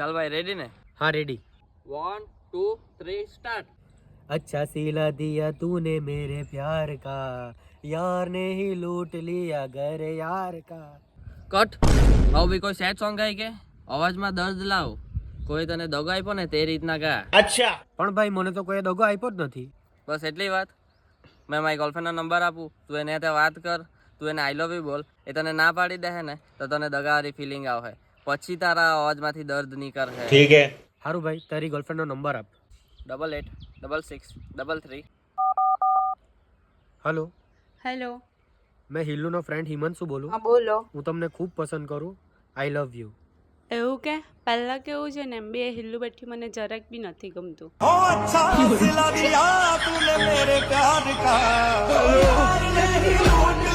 चल भाई रेडी ने? हाँ रेडी। 1 2 3 स्टार्ट। अच्छा सिला दिया तूने मेरे प्यार का, यार ने ही लूट लिया घर यार का। કટ. હવે બી કોઈ સેડ સોંગ ગાય કે અવાજમાં દર્દ લાવ. કોઈ તને દગો આપ્યો ને તે રીતના ગા. અચ્છા પણ ભાઈ મને તો કોઈ દગો આપ્યો જ નથી. બસ એટલી વાત. મેં મારી ગર્લફ્રેન્ડનો નંબર આપું, તું એને ત્યાં વાત કર, તું એને આઈ લવ યુ બોલ. એ તને ના પાડી દે ને તો તને દગાવાળી ફિલિંગ આવે, પછી તારા અવાજમાંથી દર્દ નીકળે. ઠીક હે. સારું ભાઈ તારી ગર્લફ્રેન્ડનો નંબર આપ. 886663. હેલો. હેલો. मैं हिल्लूનો ફ્રેન્ડ હિમાંશુ બોલું. હા બોલો. હું તમને ખૂબ પસંદ કરું. આઈ લવ યુ. એવું કે પહેલા કેવું છે ને એમ બી હિલ્લુ બેઠી મને જરાક બી નથી ગમતું. ओ अच्छा सिला दिया तूने मेरे प्यार का, यार ने ही लूट